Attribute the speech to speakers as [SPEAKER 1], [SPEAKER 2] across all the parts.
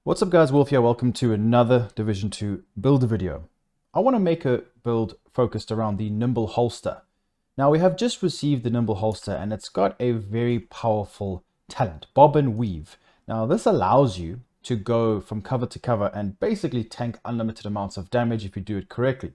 [SPEAKER 1] What's up guys, Wolf here. Welcome to another Division 2 build video. I want to make a build focused around the Nimble holster. Now we have just received the Nimble holster and it's got a very powerful talent, bob and weave. Now this allows you to go from cover to cover and basically tank unlimited amounts of damage if you do it correctly.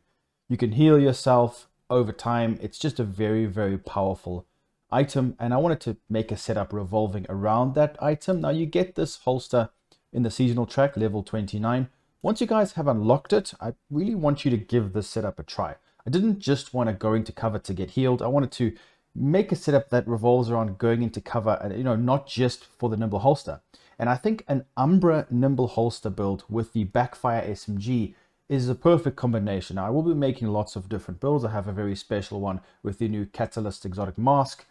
[SPEAKER 1] You can heal yourself over time. It's just a very powerful item and I wanted to make a setup revolving around that item. Now you get this holster in the seasonal track, level 29. Once you guys have unlocked it, I really want you to give this setup a try. I didn't just want to go into cover to get healed. I wanted to make a setup that revolves around going into cover and, not just for the Nimble holster. And I think an Umbra Nimble holster build with the Backfire SMG is a perfect combination. Now, I will be making lots of different builds. I have a very special one with the new Catalyst Exotic Mask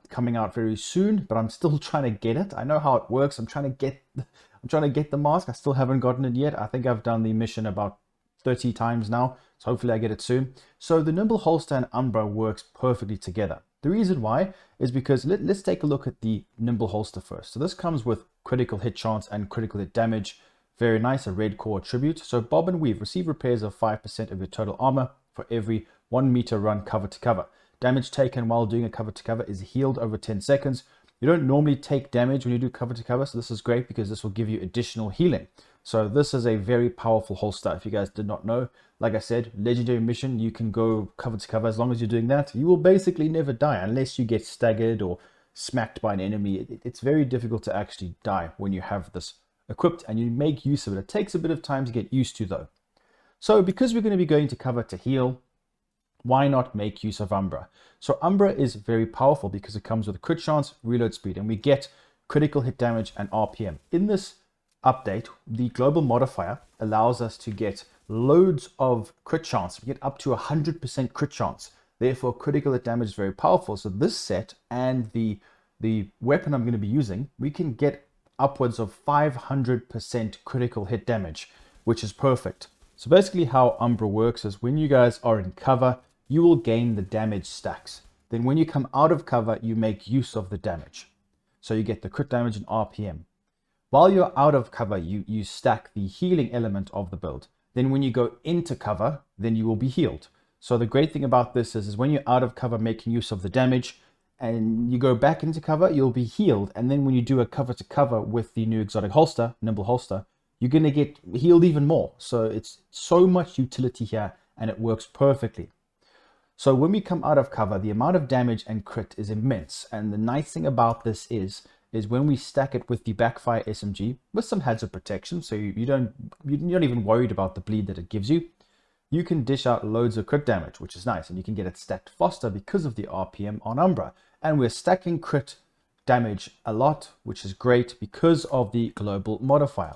[SPEAKER 1] coming out very soon, but I'm still trying to get it. I know how it works. I'm trying to get the mask. I still haven't gotten it yet. I think I've done the mission about 30 times now, so hopefully I get it soon. So the Nimble holster and Umbra works perfectly together. The reason why is because let's take a look at the Nimble holster first. So this comes with critical hit chance and critical hit damage. Very nice, a red core attribute. So bob and weave, receive repairs of 5% of your total armor for every 1 meter run cover to cover. Damage taken while doing a cover to cover is healed over 10 seconds. You don't normally take damage when you do cover to cover, so this is great because this will give you additional healing. So this is a very powerful holster if you guys did not know. Like I said, legendary mission, you can go cover to cover. As long as you're doing that, you will basically never die unless you get staggered or smacked by an enemy. It's very difficult to actually die when you have this equipped and you make use of it. It takes a bit of time to get used to though. So because we're going to be going to cover to heal, why not make use of Umbra? So Umbra is very powerful because it comes with a crit chance, reload speed, and we get critical hit damage and RPM. In this update, the global modifier allows us to get loads of crit chance. We get up to 100% crit chance. Therefore, critical hit damage is very powerful. So this set and the weapon I'm going to be using, we can get upwards of 500% critical hit damage, which is perfect. So basically how Umbra works is when you guys are in cover, you will gain the damage stacks. Then when you come out of cover, you make use of the damage. So you get the crit damage and RPM. While you're out of cover, you stack the healing element of the build. Then when you go into cover, then you will be healed. So the great thing about this is when you're out of cover making use of the damage and you go back into cover, you'll be healed. And then when you do a cover to cover with the new exotic holster, Nimble holster, you're going to get healed even more. So it's so much utility here and it works perfectly. So when we come out of cover, the amount of damage and crit is immense. And the nice thing about this is when we stack it with the Backfire SMG with some hazard protection, so you're not even worried about the bleed that it gives you, you can dish out loads of crit damage, which is nice. And you can get it stacked faster because of the RPM on Umbra. And we're stacking crit damage a lot, which is great because of the global modifier.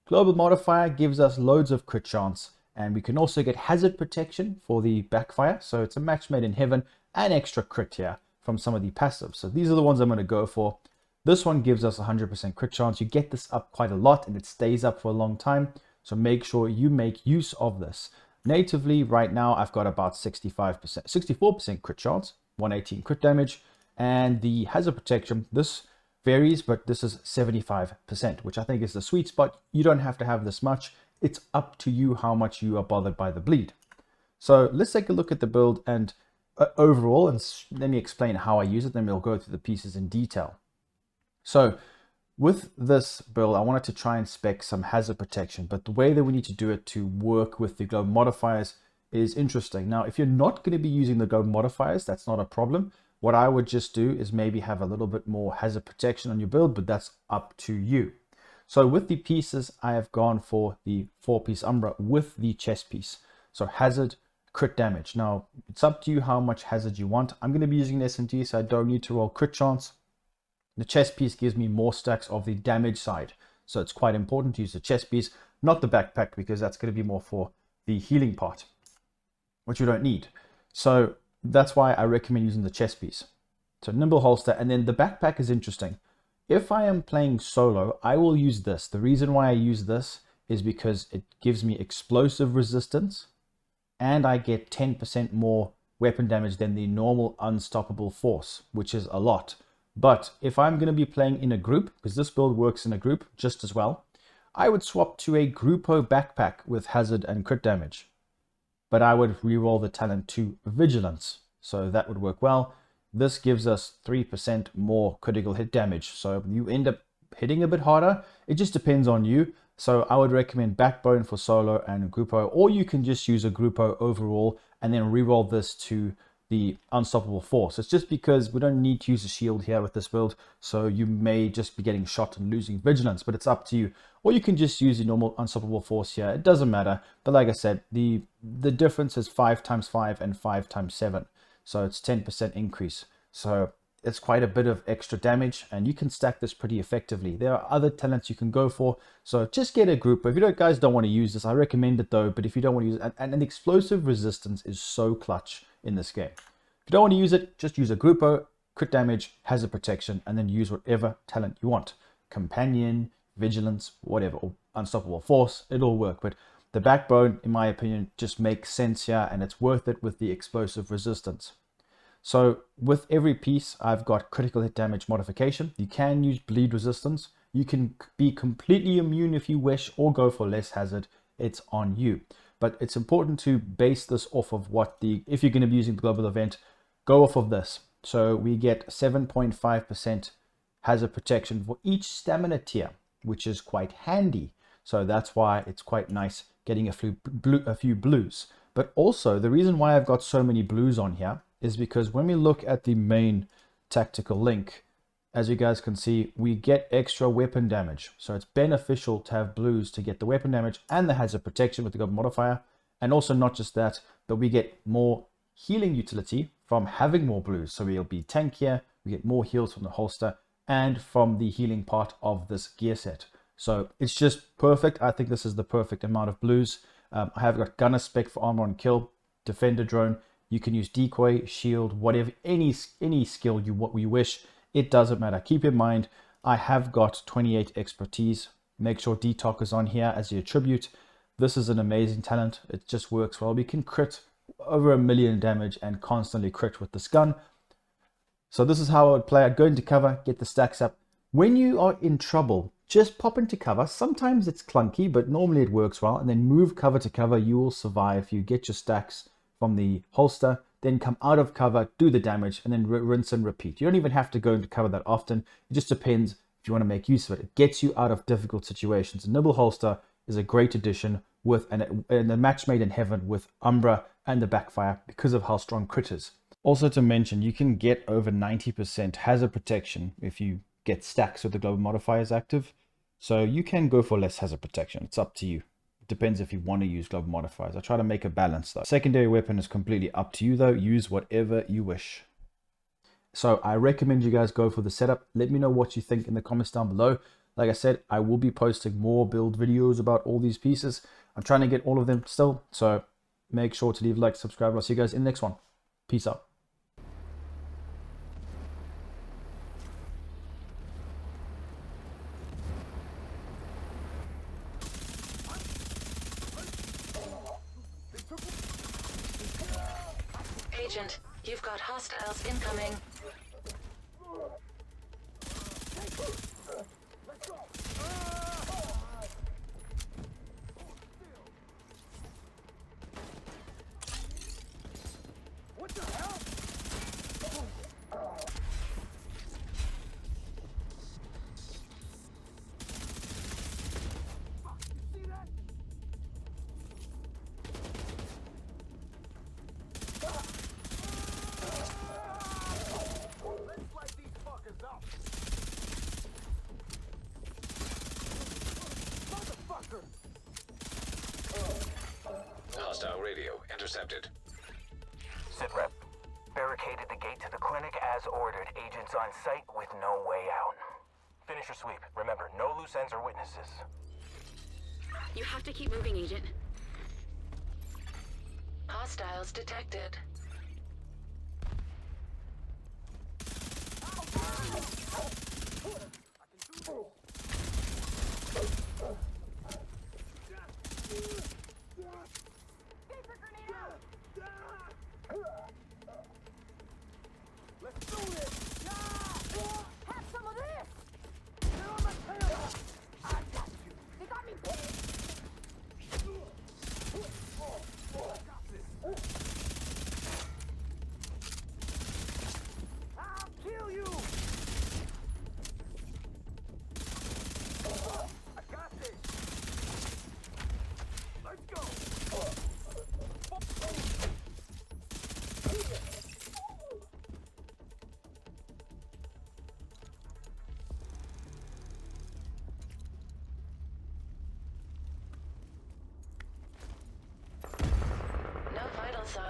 [SPEAKER 1] Global modifier gives us loads of crit chance. And we can also get hazard protection for the Backfire. So it's a match made in heaven and extra crit here from some of the passives. So these are the ones I'm going to go for. This one gives us 100% crit chance. You get this up quite a lot and it stays up for a long time. So make sure you make use of this. Natively, right now, I've got about 64% crit chance, 118 crit damage. And the hazard protection, this varies, but this is 75%, which I think is the sweet spot. You don't have to have this much. It's up to you how much you are bothered by the bleed. So let's take a look at the build and overall, and let me explain how I use it, then we'll go through the pieces in detail. So with this build, I wanted to try and spec some hazard protection, but the way that we need to do it to work with the global modifiers is interesting. Now, if you're not going to be using the global modifiers, that's not a problem. What I would just do is maybe have a little bit more hazard protection on your build, but that's up to you. So with the pieces, I have gone for the 4-piece Umbra with the chest piece. So hazard, crit damage. Now, it's up to you how much hazard you want. I'm going to be using an SMG, so I don't need to roll crit chance. The chest piece gives me more stacks of the damage side. So it's quite important to use the chest piece, not the backpack, because that's going to be more for the healing part, which you don't need. So that's why I recommend using the chest piece. So Nimble holster, and then the backpack is interesting. If I am playing solo, I will use this. The reason why I use this is because it gives me explosive resistance and I get 10% more weapon damage than the normal unstoppable force, which is a lot. But if I'm going to be playing in a group, because this build works in a group just as well, I would swap to a Grupo backpack with hazard and crit damage. But I would reroll the talent to Vigilance, so that would work well. This gives us 3% more critical hit damage, so you end up hitting a bit harder. It just depends on you. So I would recommend Backbone for solo and Grupo, or you can just use a Grupo overall and then reroll this to the Unstoppable Force. It's just because we don't need to use a shield here with this build, so you may just be getting shot and losing Vigilance, but it's up to you. Or you can just use the normal Unstoppable Force here. It doesn't matter, but like I said, the difference is 5 times 5 and 5 times 7, so it's 10% increase. So it's quite a bit of extra damage, and you can stack this pretty effectively. There are other talents you can go for, so just get a group. If you guys don't want to use this, I recommend it though. But if you don't want to use it, and explosive resistance is so clutch in this game. If you don't want to use it, just use a Grupo, crit damage, hazard protection, and then use whatever talent you want. Companion, Vigilance, whatever, or Unstoppable Force, it'll work. But the Backbone, in my opinion, just makes sense here, and it's worth it with the explosive resistance. So with every piece, I've got critical hit damage modification. You can use bleed resistance. You can be completely immune if you wish, or go for less hazard. It's on you. But it's important to base this off of what if you're going to be using the global event, go off of this. So we get 7.5% hazard protection for each stamina tier, which is quite handy. So that's why it's quite nice getting a few blues. But also the reason why I've got so many blues on here is because when we look at the main tactical link, as you guys can see, we get extra weapon damage. So it's beneficial to have blues to get the weapon damage and the hazard protection with the global modifier. And also not just that, but we get more healing utility from having more blues. So we'll be tankier, we get more heals from the holster and from the healing part of this gear set. So it's just perfect. I think this is the perfect amount of blues. I have got gunner spec for armor and kill, defender drone. You can use decoy, shield, whatever, any skill you wish. It doesn't matter. Keep in mind, I have got 28 expertise. Make sure Detox is on here as the attribute. This is an amazing talent. It just works well. We can crit over 1 million damage and constantly crit with this gun. So this is how I would play. I'd go into cover, get the stacks up. When you are in trouble, just pop into cover. Sometimes it's clunky, but normally it works well. And then move cover to cover. You will survive. You get your stacks from the holster, then come out of cover, do the damage, and then rinse and repeat. You don't even have to go into cover that often. It just depends if you want to make use of it. It gets you out of difficult situations. A Nimble holster is a great addition with a match made in heaven with Umbra and the backfire because of how strong crit is. Also to mention, you can get over 90% hazard protection if you get stacks with the global modifiers active. So you can go for less hazard protection. It's up to you. Depends if you want to use global modifiers. I try to make a balance though. Secondary weapon is completely up to you though. Use whatever you wish. So I recommend you guys go for the setup. Let me know what you think in the comments down below. Like I said, I will be posting more build videos about all these pieces. I'm trying to get all of them still. So make sure to leave a like, subscribe. I'll see you guys in the next one. Peace out.
[SPEAKER 2] Agent, you've got hostiles incoming.
[SPEAKER 3] What the hell? You see that? Let's light these fuckers up. Motherfucker!
[SPEAKER 4] Hostile radio intercepted.
[SPEAKER 5] Sitrep. Barricaded the gate to the clinic as ordered. Agents on site with no way out. Finish your sweep. Remember, no loose ends or witnesses.
[SPEAKER 2] You have to keep moving, Agent. Hostiles detected.
[SPEAKER 3] Let's do this! Have some of this! Get on my tail! I got you! They got me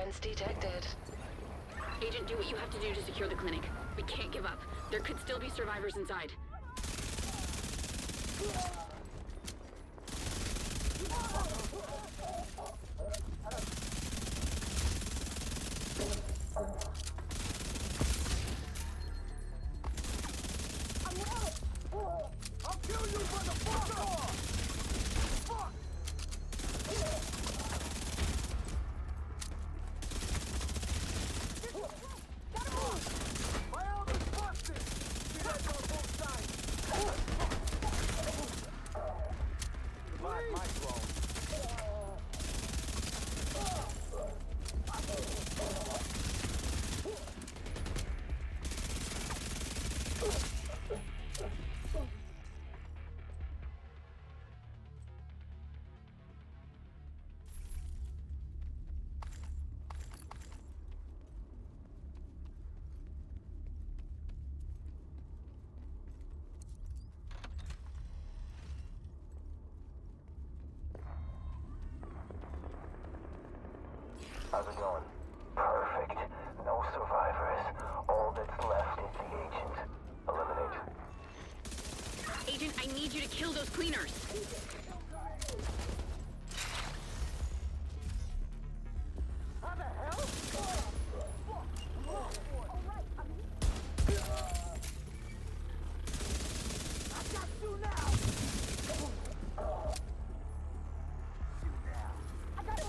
[SPEAKER 2] Movements detected.
[SPEAKER 6] Agent, do what you have to do to secure the clinic. We can't give up. There could still be survivors inside.
[SPEAKER 3] I'll kill you, motherfucker! Fuck! My armor's busted! See that on both sides! Revive my drone.
[SPEAKER 5] How's it going? Perfect. No survivors. All that's left is the agent. Eliminate.
[SPEAKER 6] Agent, I need you to kill those cleaners.
[SPEAKER 3] How the hell? I got you now! Shoot now! I got it!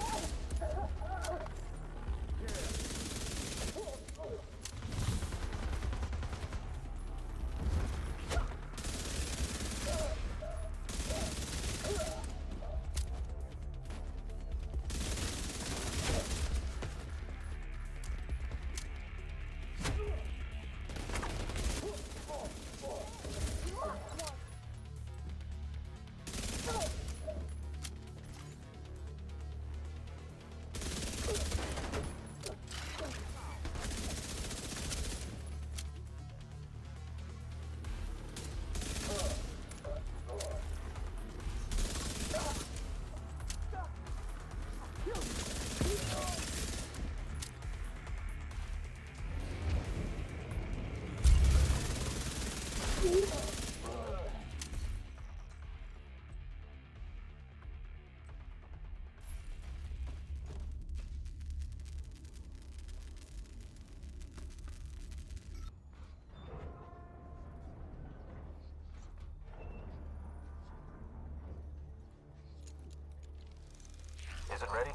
[SPEAKER 5] Is it ready?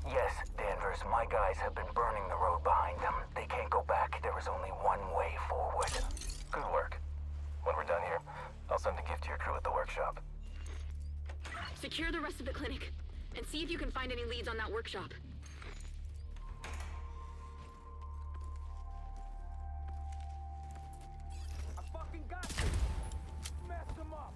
[SPEAKER 5] Yes, Danvers. My guys have been burning the road behind them. They can't go back. There is only one way forward. Good work. When we're done here, I'll send a gift to your crew at the workshop.
[SPEAKER 6] Secure the rest of the clinic, and see if you can find any leads on that workshop.
[SPEAKER 3] I fucking got you! Mess him up!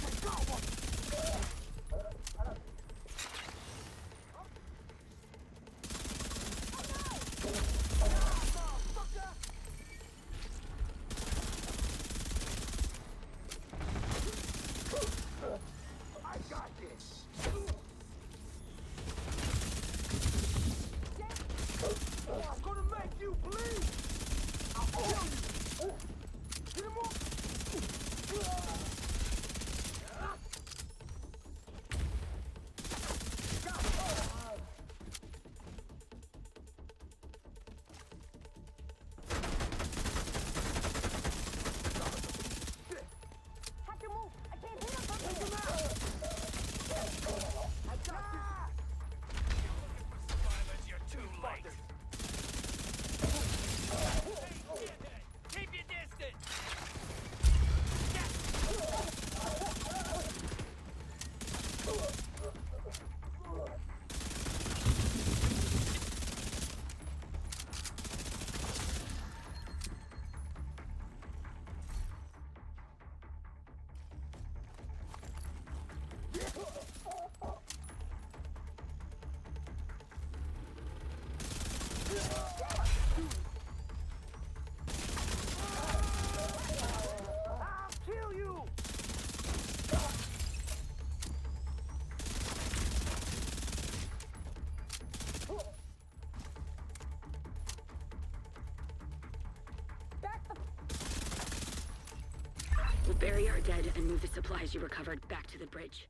[SPEAKER 3] I got one! I got this! I'm gonna make you bleed! I'll kill you! Get him off!
[SPEAKER 7] Have to move. I can't hit him from
[SPEAKER 3] Take
[SPEAKER 7] here.
[SPEAKER 3] him out! I got this!
[SPEAKER 8] You're too late. Keep your distance.
[SPEAKER 3] I'll kill you!
[SPEAKER 6] are dead and move the supplies you recovered back to the bridge.